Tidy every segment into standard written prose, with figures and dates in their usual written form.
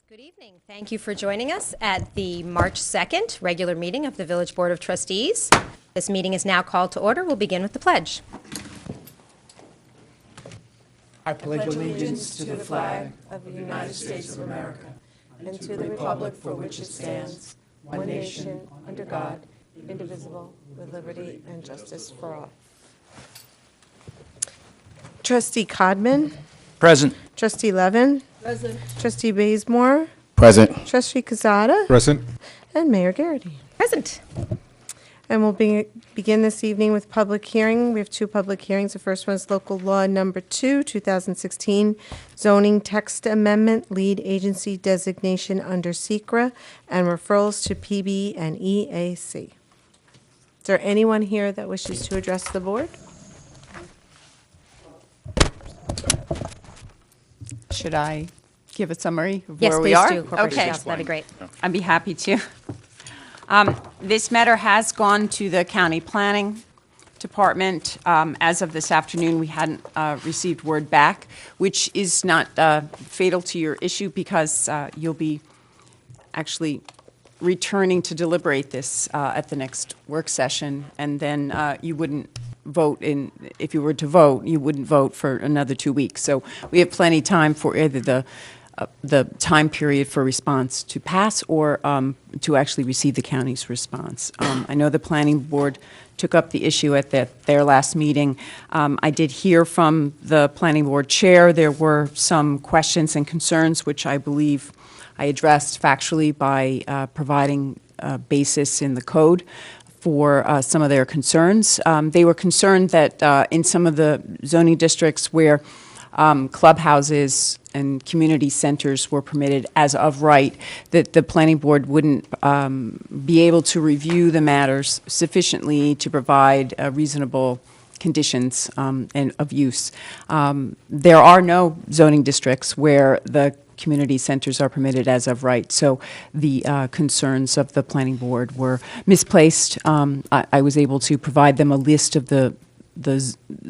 Good evening. Thank you for joining us at the March 2nd regular meeting of the Village Board of Trustees. This meeting is now called to order. We'll begin with the pledge. I pledge allegiance to the flag of the United States of America and to the republic for which it stands, one nation, under God, indivisible, with liberty and justice for all. Trustee Codman. Present. Trustee Levin. Present. Trustee Bazemore. Present. Trustee Quezada. Present. And Mayor Garrity. Present. And we'll begin this evening with public hearing. We have two public hearings. The first one is local law number 2, 2016, zoning text amendment, lead agency designation under SECRA, and referrals to PB and EAC. Is there anyone here that wishes to address the board? Should I give a summary of Yes, where we please are? do, Corporation Okay. Counsel. That'd be great. I'd be happy to. This matter has gone to the County Planning Department. As of this afternoon, we hadn't received word back, which is not fatal to your issue because you'll be actually returning to deliberate this at the next work session, and then you wouldn't vote if you were to vote, you wouldn't vote for another 2 weeks. So we have plenty of time for either the time period for response to pass or to actually receive the county's response. I know the planning board took up the issue at their last meeting. I did hear from the planning board chair. There were some questions and concerns, which I believe I addressed factually by providing a basis in the code for some of their concerns. They were concerned that in some of the zoning districts where clubhouses and community centers were permitted as of right, that the planning board wouldn't be able to review the matters sufficiently to provide reasonable conditions and of use. There are no zoning districts where the community centers are permitted as of right, so the concerns of the planning board were misplaced. I was able to provide them a list of the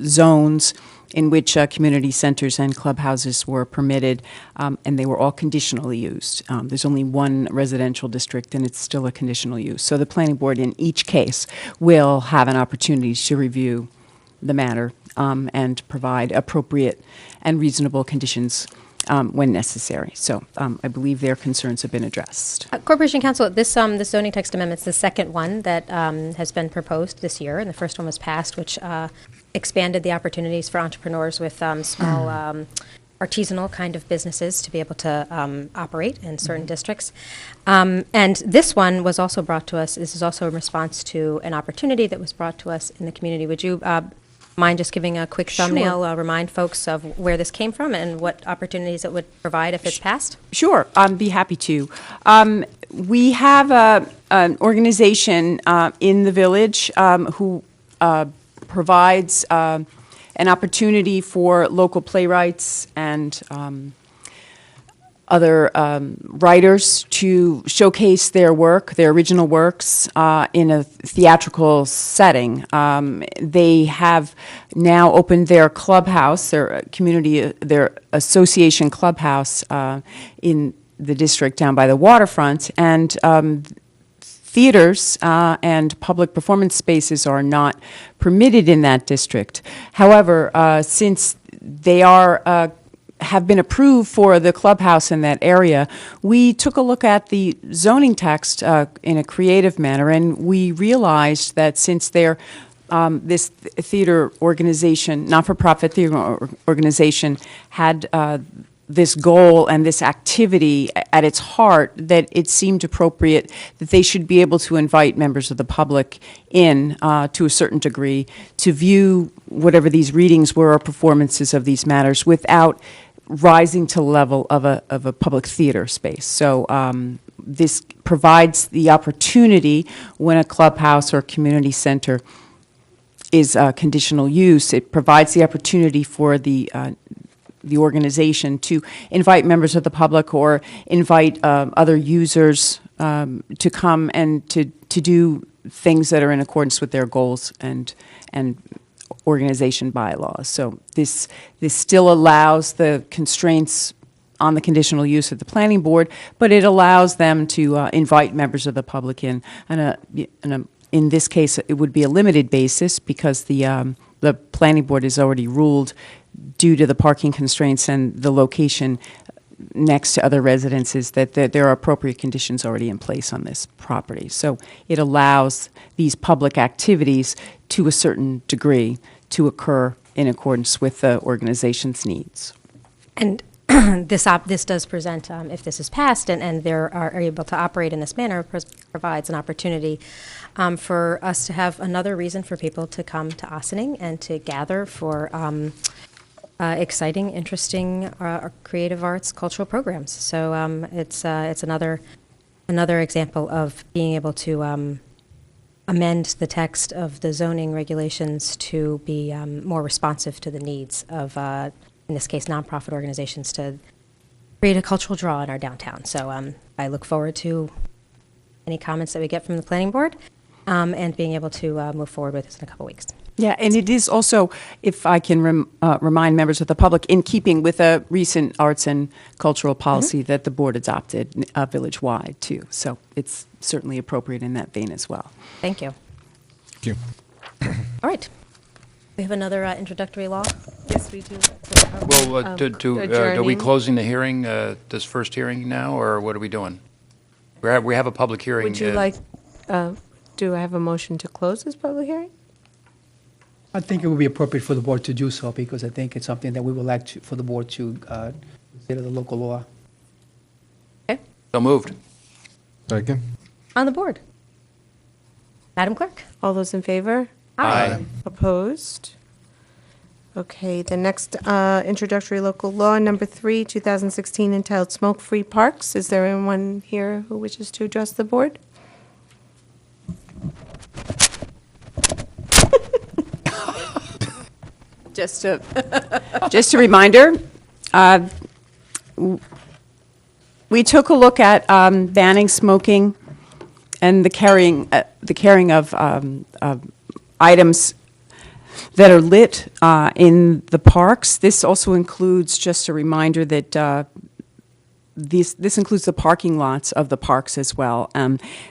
zones in which community centers and clubhouses were permitted, and they were all conditionally used. There's only one residential district, and it's still a conditional use. So the planning board in each case will have an opportunity to review the matter and provide appropriate and reasonable conditions when necessary. So I believe their concerns have been addressed. Corporation Counsel, this zoning text amendment is the second one that has been proposed this year, and the first one was passed, which expanded the opportunities for entrepreneurs with small artisanal kind of businesses to be able to operate in certain districts. And this one was also brought to us. This is also in response to an opportunity that was brought to us in the community. Would you mind just giving a quick thumbnail, remind folks of where this came from and what opportunities it would provide if it's passed? Sure, I'd be happy to. We have an organization in the village who provides an opportunity for local playwrights and other writers to showcase their work, their original works, in a theatrical setting. They have now opened their clubhouse, their community, their association clubhouse in the district down by the waterfront, and theaters and public performance spaces are not permitted in that district. However, since they have been approved for the clubhouse in that area, we took a look at the zoning text in a creative manner, and we realized that since they're this theater organization, not-for-profit theater organization, had this goal and this activity at its heart, that it seemed appropriate that they should be able to invite members of the public in to a certain degree to view whatever these readings were or performances of these matters without rising to the level of a public theater space. So this provides the opportunity when a clubhouse or community center is conditional use. It provides the opportunity for the organization to invite members of the public or invite other users to come and to do things that are in accordance with their goals and organization bylaws. So this still allows the constraints on the conditional use of the planning board, but it allows them to invite members of the public in. In this case, it would be a limited basis because the planning board has already ruled, due to the parking constraints and the location next to other residences, that there are appropriate conditions already in place on this property. So it allows these public activities to a certain degree to occur in accordance with the organization's needs. And this does present, if this is passed and they are able to operate in this manner, provides an opportunity for us to have another reason for people to come to Ossining and to gather for exciting, interesting, creative arts, cultural programs. So it's another example of being able to amend the text of the zoning regulations to be more responsive to the needs of, in this case, nonprofit organizations to create a cultural draw in our downtown. So I look forward to any comments that we get from the planning board and being able to move forward with this in a couple weeks. Yeah, and it is also, if I can remind members of the public, in keeping with a recent arts and cultural policy that the board adopted village-wide, too. So it's certainly appropriate in that vein as well. Thank you. Thank you. All right. We have another introductory law. Yes, we do. Well, are we Adjourning. closing the hearing, this first hearing now, or what are we doing? We have a public hearing. Would you like, do I have a motion to close this public hearing? I think it would be appropriate for the board to do so, because I think it's something that we would like for the board to consider the local law. Okay. So moved. Second. On the board. Madam Clerk? All those in favor? Aye. Opposed? Okay, the next introductory local law, number 3, 2016, entitled Smoke-Free Parks. Is there anyone here who wishes to address the board? Just a reminder, we took a look at banning smoking and the carrying of items that are lit in the parks. This also includes, just a reminder, that this includes the parking lots of the parks as well.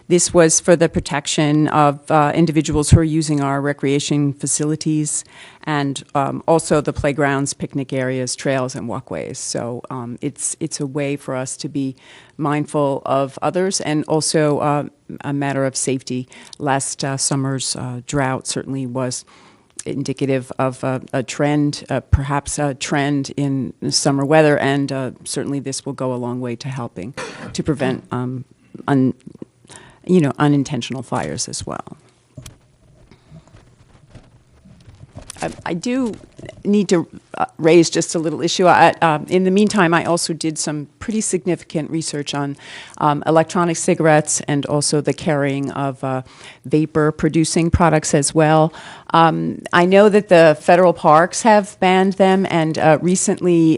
This was for the protection of individuals who are using our recreation facilities and also the playgrounds, picnic areas, trails, and walkways. So it's a way for us to be mindful of others and also a matter of safety. Last summer's drought certainly was indicative of a trend, perhaps a trend in summer weather, and certainly this will go a long way to helping to prevent unintentional fires as well. I do need to raise just a little issue. In the meantime, I also did some pretty significant research on electronic cigarettes and also the carrying of vapor-producing products as well. I know that the federal parks have banned them, and recently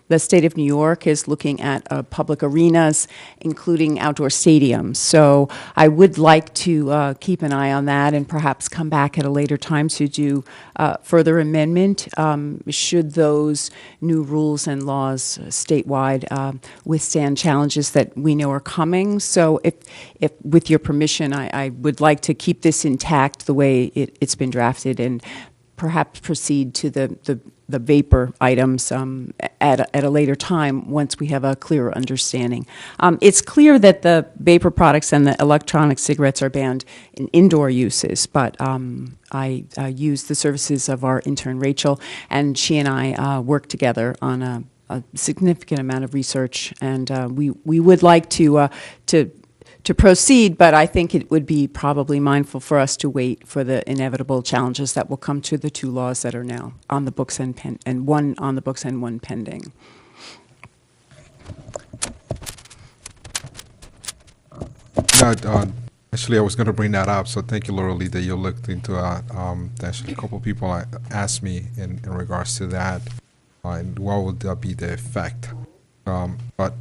the state of New York is looking at public arenas, including outdoor stadiums. So I would like to keep an eye on that and perhaps come back at a later time to do further amendment should those new rules and laws statewide withstand challenges that we know are coming. So if with your permission, I would like to keep this intact the way it's been drafted and perhaps proceed to the vapor items at a later time once we have a clearer understanding. It's clear that the vapor products and the electronic cigarettes are banned in indoor uses, but I use the services of our intern Rachel, and she and I work together on a significant amount of research, and we would like to proceed, but I think it would be probably mindful for us to wait for the inevitable challenges that will come to the two laws that are now on the books and one on the books and one pending. Actually, I was going to bring that up, so thank you, Laura Lee, that you looked into that. Actually, a couple of people asked me in regards to that, and what would that be the effect? But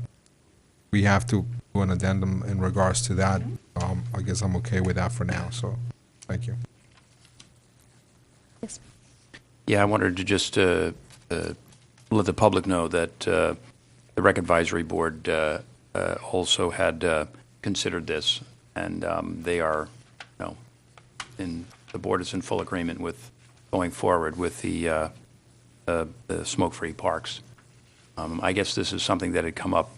we have to do an addendum in regards to that. I guess I'm okay with that for now, so thank you. Yeah, I wanted to just let the public know that the Rec Advisory Board also had considered this, and they are, the board is in full agreement with going forward with the smoke-free parks. I guess this is something that had come up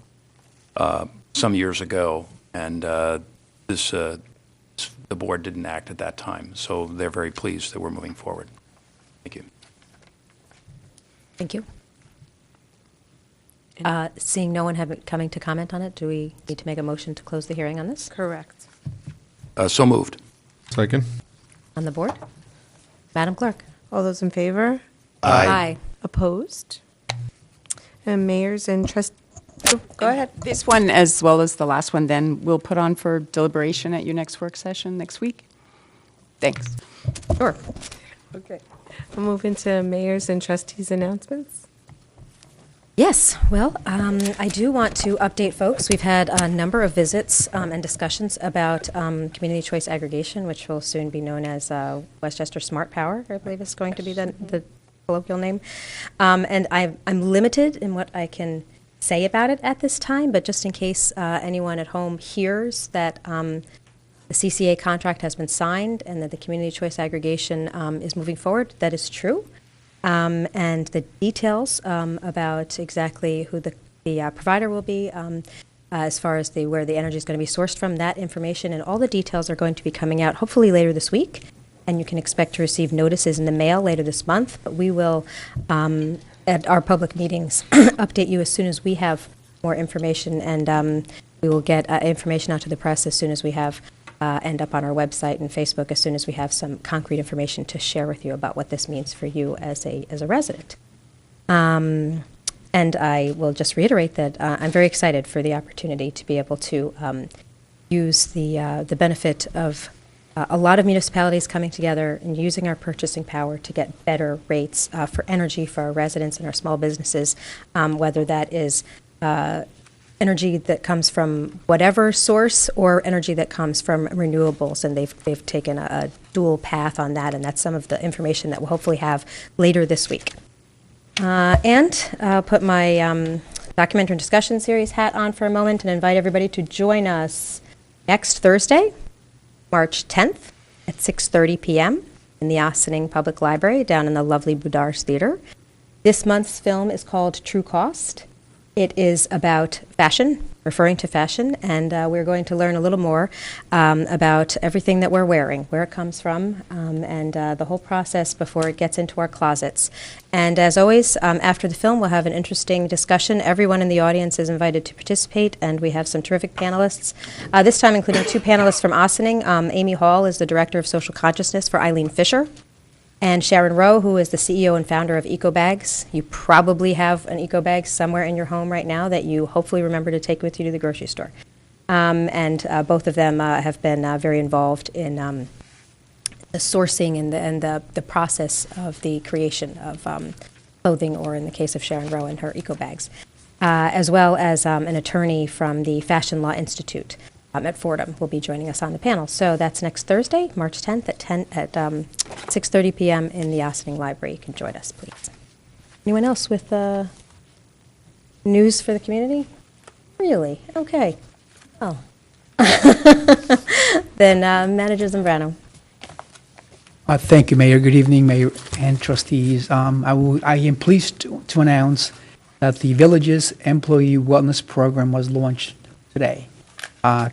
some years ago, and the board didn't act at that time, so they're very pleased that we're moving forward. Thank you. Thank you. Seeing no one coming to comment on it, do we need to make a motion to close the hearing on this? Correct. So moved. Second? On the board? Madam Clerk? All those in favor? Aye. Opposed? And mayors and trustees, go ahead. This one, as well as the last one, then we'll put on for deliberation at your next work session next week. Thanks. Sure. Okay. We'll move into mayors and trustees announcements. Yes, well, I do want to update folks. We've had a number of visits and discussions about community choice aggregation, which will soon be known as Westchester Smart Power, I believe is going to be the colloquial name. And I'm limited in what I can say about it at this time, but just in case anyone at home hears that the CCA contract has been signed and that the community choice aggregation is moving forward, that is true. And the details about exactly who the provider will be, as far as where the energy is going to be sourced from, that information and all the details are going to be coming out hopefully later this week. And you can expect to receive notices in the mail later this month. But we will, at our public meetings, update you as soon as we have more information. And we will get information out to the press as soon as we have end up on our website and Facebook as soon as we have some concrete information to share with you about what this means for you as a resident. And I will just reiterate that I'm very excited for the opportunity to be able to use the benefit of a lot of municipalities coming together and using our purchasing power to get better rates for energy for our residents and our small businesses, whether that is energy that comes from whatever source or energy that comes from renewables, and they've taken a dual path on that, and that's some of the information that we'll hopefully have later this week. And I'll put my documentary discussion series hat on for a moment and invite everybody to join us next Thursday, March 10th at 6:30 p.m. in the Ossining Public Library down in the lovely Boudars Theater. This month's film is called True Cost. It is about fashion, referring to fashion, and we're going to learn a little more about everything that we're wearing, where it comes from, and the whole process before it gets into our closets. And as always, after the film, we'll have an interesting discussion. Everyone in the audience is invited to participate, and we have some terrific panelists, this time including two panelists from Ossining. Amy Hall is the Director of Social Consciousness for Eileen Fisher. And Sharon Rowe, who is the CEO and founder of EcoBags. You probably have an EcoBag somewhere in your home right now that you hopefully remember to take with you to the grocery store. And both of them have been very involved in the sourcing and the process of the creation of clothing, or in the case of Sharon Rowe and her EcoBags, as well as an attorney from the Fashion Law Institute at Fordham will be joining us on the panel. So that's next Thursday, March 10th at 6:30 p.m. in the Ossining Library. You can join us, please. Anyone else with news for the community? Really? Okay. Oh. Then Manager Zambrano. Thank you, Mayor. Good evening, Mayor and trustees. I am pleased to announce that the Villages Employee Wellness Program was launched today.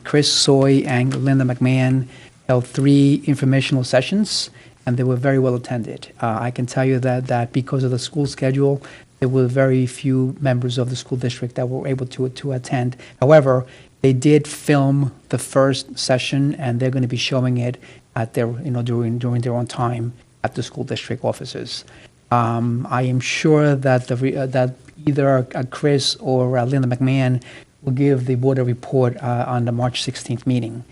Chris Soy and Linda McMahon held 3 informational sessions, and they were very well attended. I can tell you that because of the school schedule, there were very few members of the school district that were able to attend. However, they did film the first session, and they're going to be showing it at their, during their own time at the school district offices. I am sure that that either Chris or Linda McMahon will give the board a report on the March 16th meeting.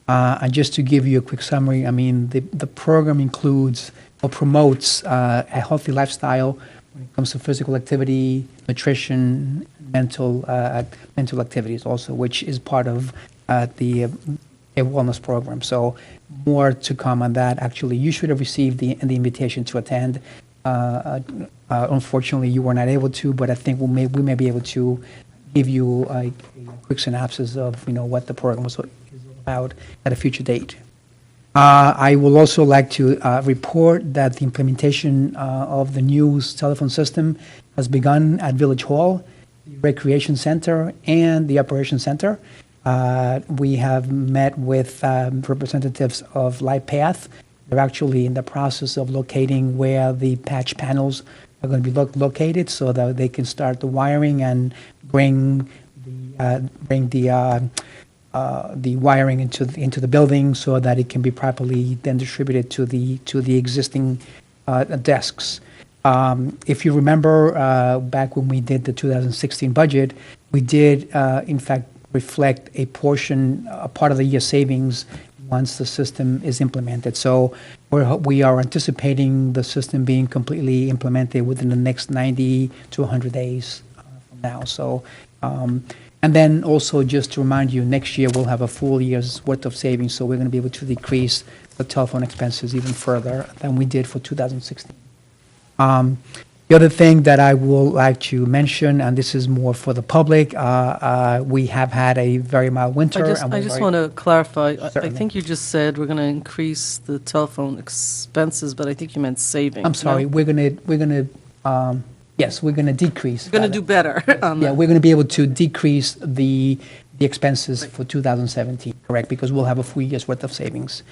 And just to give you a quick summary, I mean, the program includes or promotes a healthy lifestyle when it comes to physical activity, nutrition, mental activities also, which is part of the wellness program. So more to come on that. Actually, you should have received the invitation to attend. Unfortunately, you were not able to, but I think we may be able to give you a quick synopsis of, what the program is about at a future date. I will also like to report that the implementation of the new telephone system has begun at Village Hall, the Recreation Center, and the Operations Center. We have met with representatives of LightPath. They're actually in the process of locating where the patch panels are going to be located so that they can start the wiring and bring the wiring into the building so that it can be properly then distributed to the existing desks. If you remember, back when we did the 2016 budget, we did in fact reflect a part of the year savings once the system is implemented. So we are anticipating the system being completely implemented within the next 90 to 100 days from now. So, and then also just to remind you, next year we'll have a full year's worth of savings, so we're going to be able to decrease the telephone expenses even further than we did for 2016. The other thing that I would like to mention, and this is more for the public, we have had a very mild winter. I just want to clarify. I Certainly. think you just said we're going to increase the telephone expenses, but I think you meant savings. I'm sorry, no? we're going to decrease. We're going to do better on Yeah, that. we're going to be able to decrease the expenses for 2017, correct? Because we'll have a full year's worth of savings.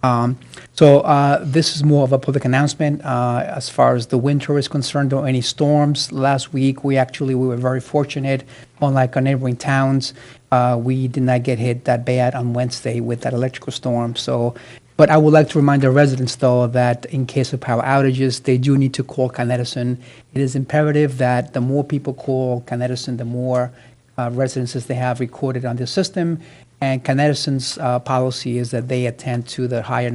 So this is more of a public announcement as far as the winter is concerned or any storms. Last week, we were very fortunate. Unlike our neighboring towns, we did not get hit that bad on Wednesday with that electrical storm. So, but I would like to remind the residents, though, that in case of power outages, they do need to call Con Edison. It is imperative that the more people call Con Edison, the more residences they have recorded on the system. And Con Edison's policy is that they attend to the higher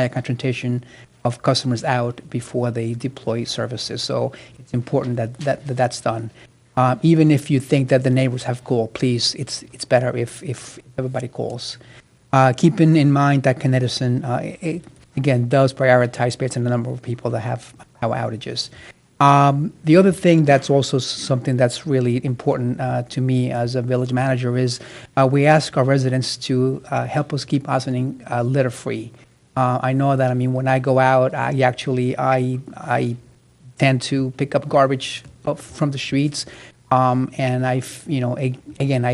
concentration of customers out before they deploy services. So it's important that that's done. Even if you think that the neighbors have called, please, it's better if everybody calls. Keeping in mind that Con Edison, again, does prioritize based on the number of people that have power outages. The other thing that's also something that's really important to me as a village manager is we ask our residents to help us keep Ossining litter-free. I know that, when I go out, I tend to pick up garbage from the streets, and I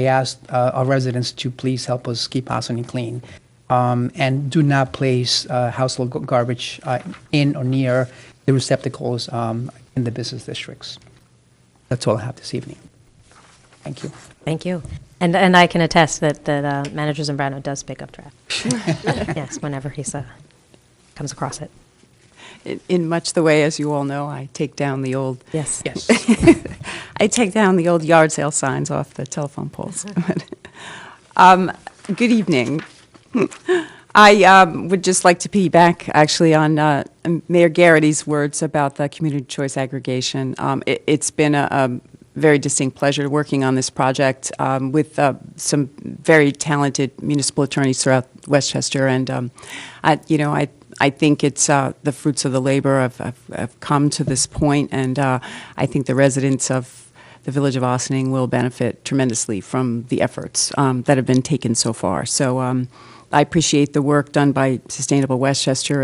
asked our residents to please help us keep Ossining clean. And do not place household garbage in or near the receptacles in the business districts. That's all I have this evening. Thank you. Thank you. And I can attest that Manager Zambrano does pick up trash. Yes, whenever he comes across it. In much the way, as you all know, I take down the old Yes. Yes. I take down the old yard sale signs off the telephone poles. Good evening. I would just like to piggyback, actually, on Mayor Garrity's words about the community choice aggregation. It's been a very distinct pleasure working on this project with some very talented municipal attorneys throughout Westchester, and I think it's the fruits of the labor have come to this point, and I think the residents of the village of Ossining will benefit tremendously from the efforts that have been taken so far. So I appreciate the work done by Sustainable Westchester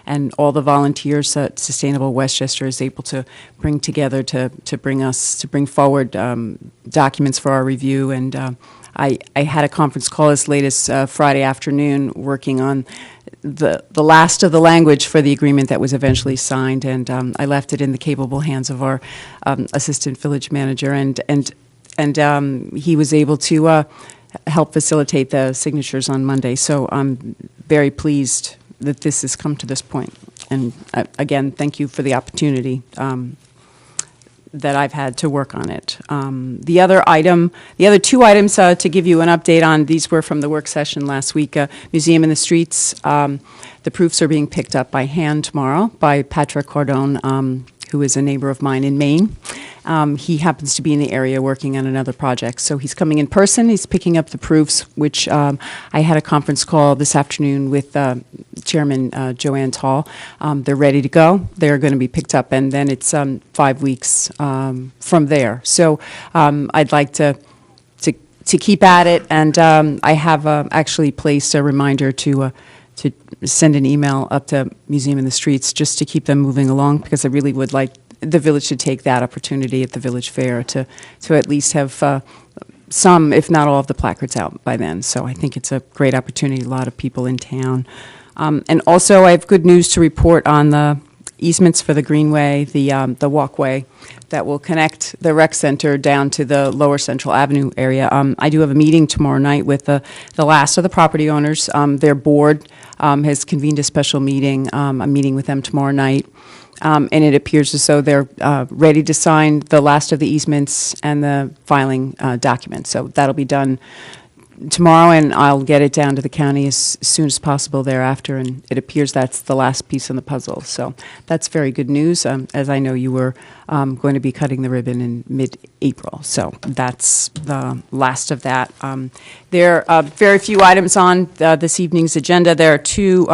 and all the volunteers that Sustainable Westchester is able to bring together to bring forward documents for our review. And I had a conference call as late as Friday afternoon working on the last of the language for the agreement that was eventually signed, and I left it in the capable hands of our assistant village manager, and he was able to help facilitate the signatures on Monday. So I'm very pleased that this has come to this point. And again, thank you for the opportunity that I've had to work on it. The other two items to give you an update on, these were from the work session last week. Museum in the Streets, the proofs are being picked up by hand tomorrow by Patrick Cordone who is a neighbor of mine in Maine. He happens to be in the area working on another project. So he's coming in person. He's picking up the proofs, which I had a conference call this afternoon with Chairman Joanne Tall. They're ready to go. They're going to be picked up, and then it's 5 weeks from there. So I'd like to keep at it, and I have actually placed a reminder to send an email up to Museum in the Streets just to keep them moving along, because I really would like the village to take that opportunity at the village fair to at least have some, if not all, of the placards out by then. So I think it's a great opportunity, a lot of people in town. And also, I have good news to report on the easements for the Greenway, the walkway that will connect the rec center down to the Lower Central Avenue area. I do have a meeting tomorrow night with the last of the property owners. Their board has convened a special meeting. I'm meeting with them tomorrow night. And it appears as though they're ready to sign the last of the easements and the filing documents. So that'll be done tomorrow, and I'll get it down to the county as soon as possible thereafter, and it appears that's the last piece in the puzzle. So that's very good news, as I know you were going to be cutting the ribbon in mid-April. So that's the last of that. There are very few items on this evening's agenda. There are two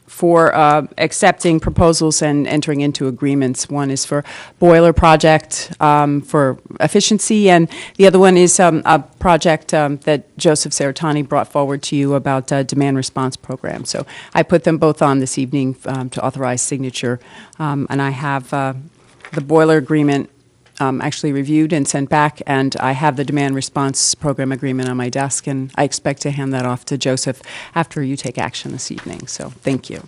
for accepting proposals and entering into agreements. One is for boiler project for efficiency, and the other one is a project that Joseph Saratani brought forward to you about demand response program. So I put them both on this evening to authorize signature, and I have the boiler agreement actually reviewed and sent back, and I have the demand response program agreement on my desk, and I expect to hand that off to Joseph after you take action this evening. So thank you.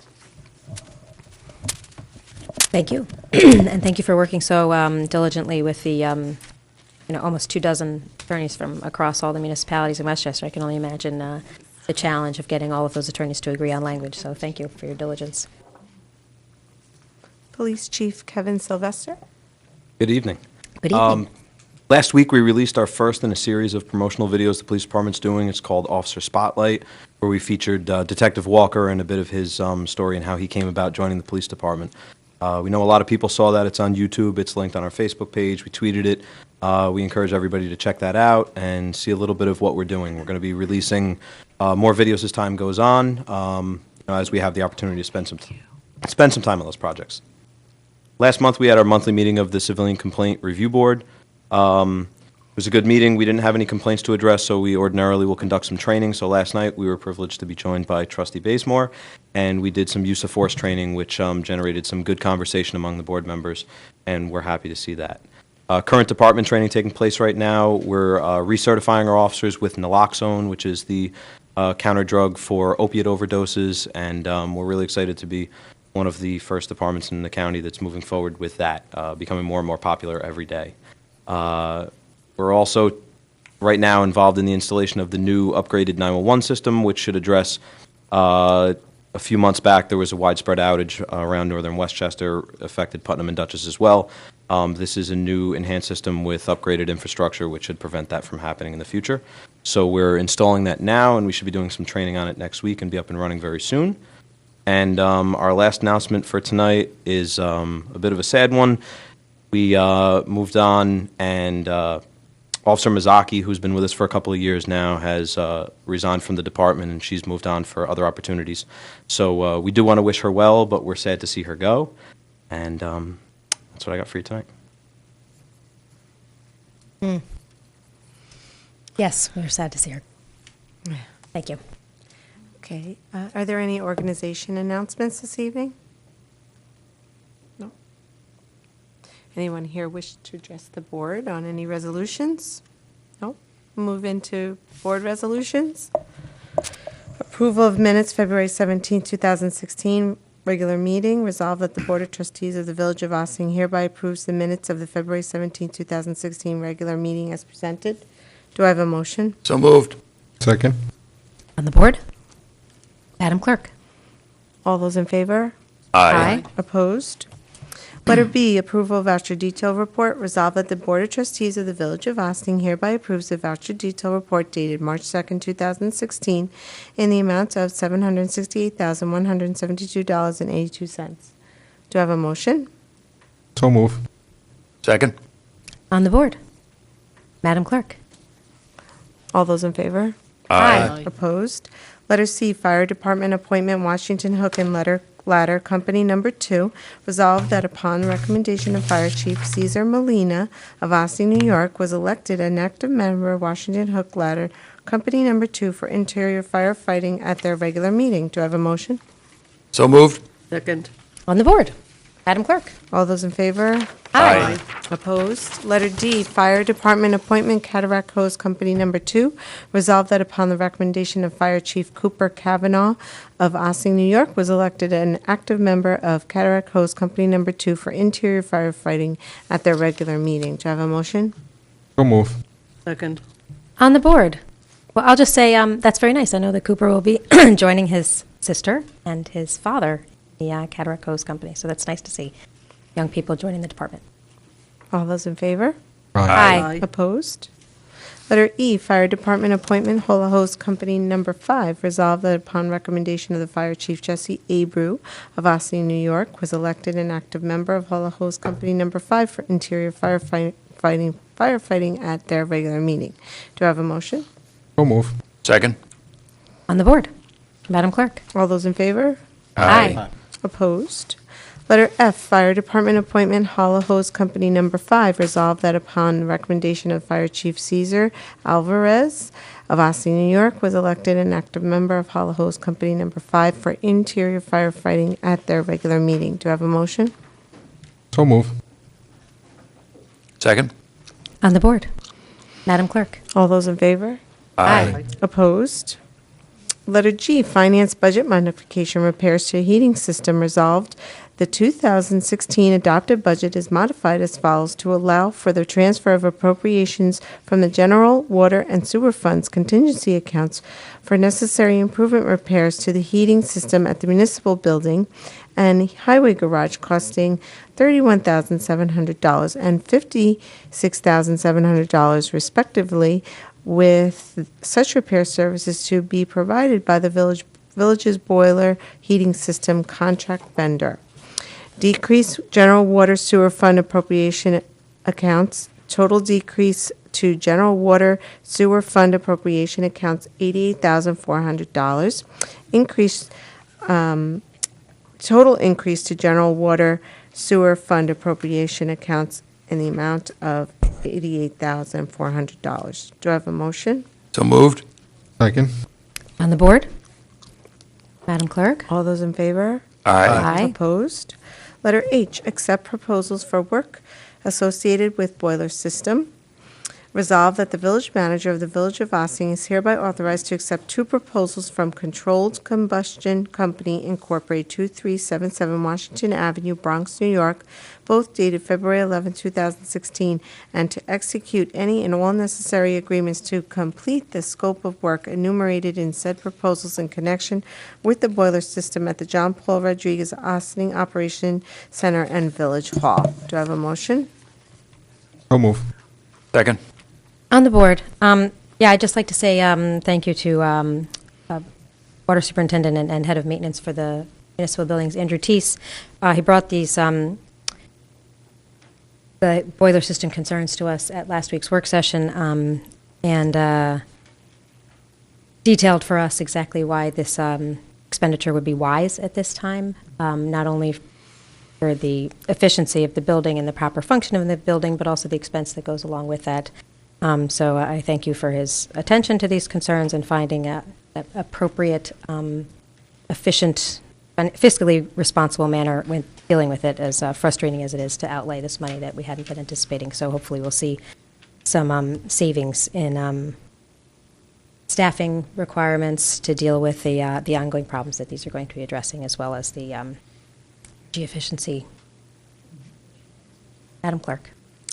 Thank you. And thank you for working so diligently with the almost 24 attorneys from across all the municipalities in Westchester. I can only imagine the challenge of getting all of those attorneys to agree on language, so thank you for your diligence. Police Chief Kevin Sylvester. Good evening. Good evening. Last week, we released our first in a series of promotional videos the police department's doing. It's called Officer Spotlight, where we featured Detective Walker and a bit of his story and how he came about joining the police department. We know a lot of people saw that. It's on YouTube. It's linked on our Facebook page. We tweeted it. We encourage everybody to check that out and see a little bit of what we're doing. We're going to be releasing more videos as time goes on, as we have the opportunity to spend some time on those projects. Last month, we had our monthly meeting of the Civilian Complaint Review Board. It was a good meeting. We didn't have any complaints to address, so we ordinarily will conduct some training. So last night, we were privileged to be joined by Trustee Bazemore, and we did some use of force training, which generated some good conversation among the board members, and we're happy to see that. Current department training taking place right now. We're recertifying our officers with naloxone, which is the counter drug for opiate overdoses, and we're really excited to be one of the first departments in the county that's moving forward with that, becoming more and more popular every day. We're also right now involved in the installation of the new upgraded 911 system, which should address a few months back there was a widespread outage around northern Westchester, affected Putnam and Dutchess as well. This is a new enhanced system with upgraded infrastructure, which should prevent that from happening in the future. So we're installing that now, and we should be doing some training on it next week and be up and running very soon. And our last announcement for tonight is a bit of a sad one. We moved on, and Officer Mizaki, who's been with us for a couple of years now, has resigned from the department, and she's moved on for other opportunities. So we do want to wish her well, but we're sad to see her go. And that's what I got for you tonight. Yes, we're sad to see her. Thank you. Okay. Are there any organization announcements this evening? No. Anyone here wish to address the board on any resolutions? No. Move into board resolutions. Approval of minutes, February 17, 2016, regular meeting. Resolved that the Board of Trustees of the Village of Ossining hereby approves the minutes of the February 17, 2016 regular meeting as presented. Do I have a motion? So moved. Second? On the board? Madam Clerk? All those in favor? Aye. Opposed? Letter B, approval of voucher detail report. Resolved that the Board of Trustees of the Village of Ossining hereby approves the voucher detail report dated March 2nd, 2016, in the amount of $768,172.82. Do I have a motion? So move. Second? On the board. Madam Clerk? All those in favor? Aye. Opposed? Letter C, Fire Department Appointment, Washington Hook and Ladder Company Number 2. Resolved that upon recommendation of Fire Chief Cesar Molina of Austin, New York, was elected an active member of Washington Hook Ladder Company Number 2 for interior firefighting at their regular meeting. Do I have a motion? So moved? Second. On the board. Madam Clerk? All those in favor? Aye. Opposed? Letter D, Fire Department Appointment, Cataract Hose Company Number 2. Resolved that upon the recommendation of Fire Chief Cooper Kavanaugh of Ossing, New York, was elected an active member of Cataract Hose Company Number 2 for interior firefighting at their regular meeting. Do I have a motion? So move. Second. On the board. Well, I'll just say that's very nice. I know that Cooper will be joining his sister and his father in the Cataract Hose Company, so that's nice to see young people joining the department. All those in favor? Aye. Opposed? Letter E, Fire Department Appointment, Hola Hose Company Number 5. Resolved that upon recommendation of the Fire Chief Jesse Abreu of Ossing, New York, was elected an active member of Hola Hose Company Number 5 for interior firefighting at their regular meeting. Do I have a motion? So move. Second? On the board. Madam Clerk? All those in favor? Aye. Opposed? Letter F, Fire Department Appointment, Holla Hose Company Number 5. Resolved that upon recommendation of Fire Chief Cesar Alvarez of Ossing, New York, was elected an active member of Holla Hose Company Number 5 for interior firefighting at their regular meeting. Do I have a motion? So move. Second? On the board. Madam Clerk? All those in favor? Aye. Opposed? Letter G, Finance Budget Modification Repairs to Heating System. Resolved, the 2016 adopted budget is modified as follows to allow for the transfer of appropriations from the general water and sewer funds contingency accounts for necessary improvement repairs to the heating system at the municipal building and highway garage costing $31,700 and $56,700 respectively, with such repair services to be provided by the village's boiler heating system contract vendor. Decrease general water sewer fund appropriation accounts. Total decrease to general water sewer fund appropriation accounts $88,400. Increase total increase to general water sewer fund appropriation accounts in the amount of $88,400. Do I have a motion? So moved? Second. On the board. Madam Clerk? All those in favor? Aye. Opposed? Letter H, accept proposals for work associated with boiler system. Resolved that the village manager of the Village of Ossing is hereby authorized to accept 2 proposals from Controlled Combustion Company Incorporated, 2377 Washington Avenue, Bronx, New York, both dated February 11, 2016, and to execute any and all necessary agreements to complete the scope of work enumerated in said proposals in connection with the boiler system at the John Paul Rodriguez Ossing Operation Center and Village Hall. Do I have a motion? So move. Second? On the board. I'd just like to say thank you to Water Superintendent and Head of Maintenance for the municipal buildings, Andrew Teese. He brought these the boiler system concerns to us at last week's work session and detailed for us exactly why this expenditure would be wise at this time, not only for the efficiency of the building and the proper function of the building, but also the expense that goes along with that. So I thank you for his attention to these concerns and finding an appropriate, efficient, and fiscally responsible manner when dealing with it, as frustrating as it is to outlay this money that we hadn't been anticipating. So hopefully we'll see some savings in staffing requirements to deal with the ongoing problems that these are going to be addressing, as well as the energy efficiency. Madam Clerk.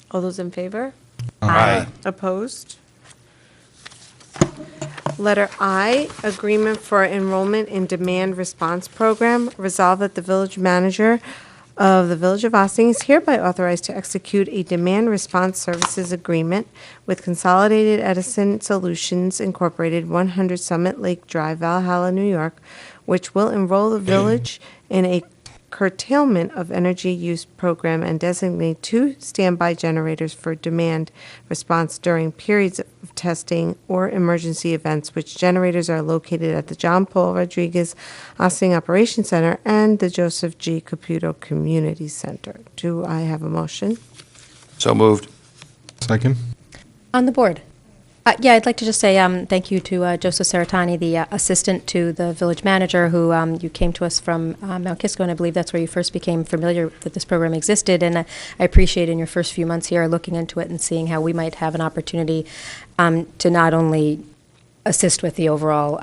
All those in favor? Aye. Opposed? Letter I, Agreement for Enrollment in Demand Response Program. Resolved that the village manager of the Village of Ossing is hereby authorized to execute a demand response services agreement with Consolidated Edison Solutions Incorporated, 100 Summit Lake Drive, Valhalla, New York, which will enroll the village in a curtailment of energy use program and designate 2 standby generators for demand response during periods of testing or emergency events, which generators are located at the John Paul Rodriguez Ossining Operations Center and the Joseph G. Caputo Community Center. Do I have a motion? So moved. Second? On the board. Yeah, I'd like to just say thank you to Joseph Saratani, the assistant to the village manager, who you came to us from Mount Kisco, and I believe that's where you first became familiar that this program existed. And I appreciate in your first few months here looking into it and seeing how we might have an opportunity to not only assist with the overall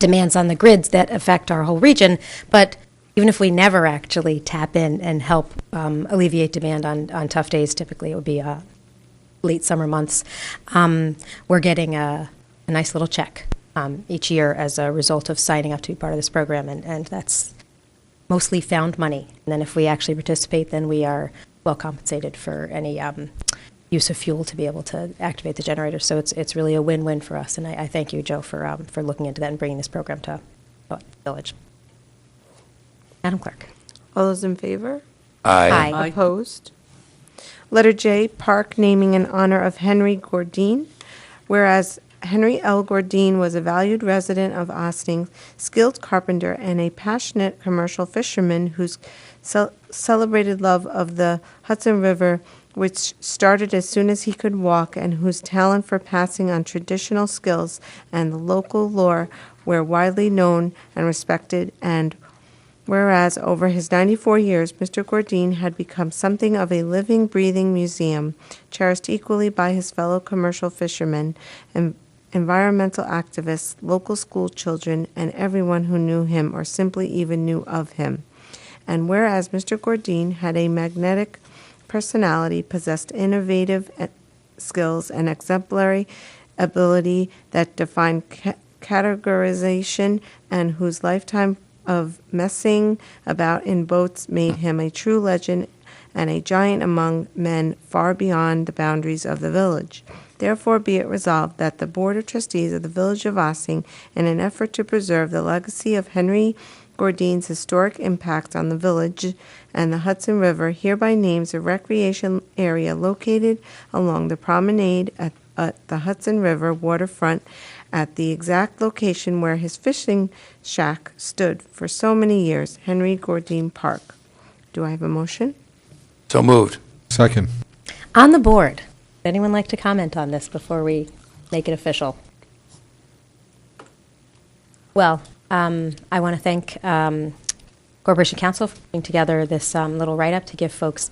demands on the grids that affect our whole region, but even if we never actually tap in and help alleviate demand on tough days, typically it would be late summer months, we're getting a nice little check each year as a result of signing up to be part of this program, and that's mostly found money. And then if we actually participate, then we are well compensated for any use of fuel to be able to activate the generator. So it's really a win-win for us, and I thank you, Joe, for looking into that and bringing this program to the village. Madam Clerk. All those in favor? Aye. Aye. Opposed? Letter J, park naming in honor of Henry Gordine. Whereas Henry L. Gordine was a valued resident of Ossining, skilled carpenter, and a passionate commercial fisherman whose celebrated love of the Hudson River, which started as soon as he could walk, and whose talent for passing on traditional skills and the local lore were widely known and respected. And whereas over his 94 years, Mr. Gordine had become something of a living, breathing museum, cherished equally by his fellow commercial fishermen and environmental activists, local school children, and everyone who knew him or simply even knew of him. And whereas Mr. Gordine had a magnetic personality, possessed innovative skills, and exemplary ability that defined categorization, and whose lifetime of messing about in boats made him a true legend and a giant among men far beyond the boundaries of the village. Therefore be it resolved that the Board of Trustees of the Village of Ossining, in an effort to preserve the legacy of Henry Gordine's historic impact on the village and the Hudson River, hereby names a recreation area located along the promenade at the Hudson River waterfront at the exact location where his fishing shack stood for so many years, Henry Gordine Park. Do I have a motion? So moved. Second. On the board, would anyone like to comment on this before we make it official? Well, I want to thank Corporation Council for putting together this little write-up to give folks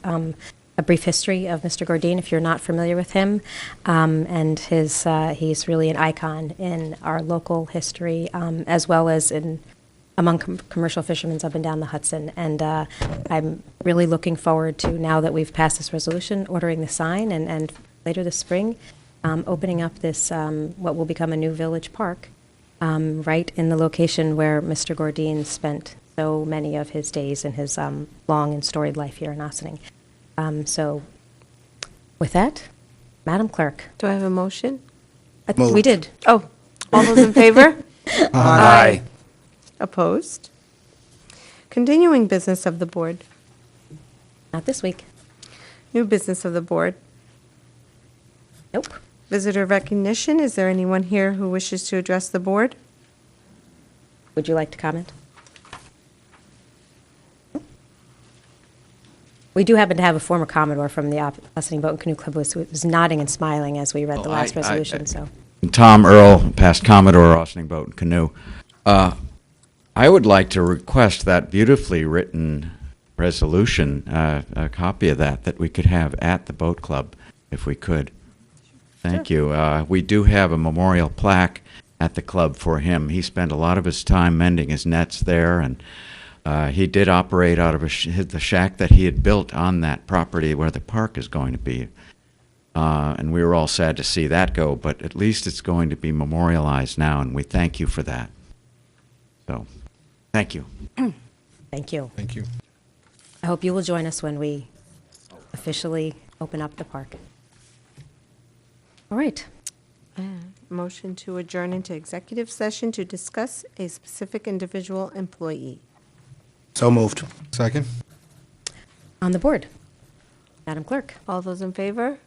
a brief history of Mr. Gordine, if you're not familiar with him, and he's really an icon in our local history, as well as among commercial fishermen up and down the Hudson. And I'm really looking forward to, now that we've passed this resolution, ordering the sign, and later this spring, opening up this, what will become a new village park, right in the location where Mr. Gordine spent so many of his days in his long and storied life here in Ossining. So, with that, Madam Clerk. Do I have a motion? We did. Oh, all those in favor? Aye. Opposed? Continuing business of the board. Not this week. New business of the board. Nope. Visitor recognition. Is there anyone here who wishes to address the board? Would you like to comment? We do happen to have a former Commodore from the Ossining Boat and Canoe Club who was nodding and smiling as we read the last resolution. So, Tom Earl, past Commodore, Ossining Boat and Canoe. I would like to request that beautifully written resolution, a copy of that we could have at the boat club, if we could. Thank you. We do have a memorial plaque at the club for him. He spent a lot of his time mending his nets there, and he did operate out of the shack that he had built on that property where the park is going to be. And we were all sad to see that go, but at least it's going to be memorialized now, and we thank you for that. So, thank you. thank you. Thank you. I hope you will join us when we officially open up the park. All right. Motion to adjourn into executive session to discuss a specific individual employee. So moved. Second? On the board, Madam Clerk. All those in favor?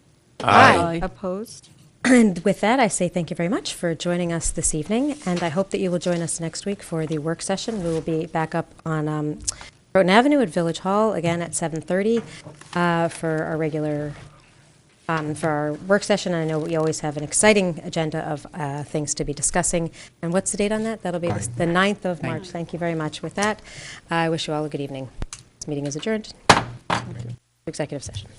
Aye. Opposed? And with that, I say thank you very much for joining us this evening, and I hope that you will join us next week for the work session. We will be back up on Broughton Avenue at Village Hall, again at 7:30 for our regular, for our work session. I know we always have an exciting agenda of things to be discussing. And what's the date on that? That'll be the 9th of March. Thank you very much. With that, I wish you all a good evening. This meeting is adjourned. Executive session.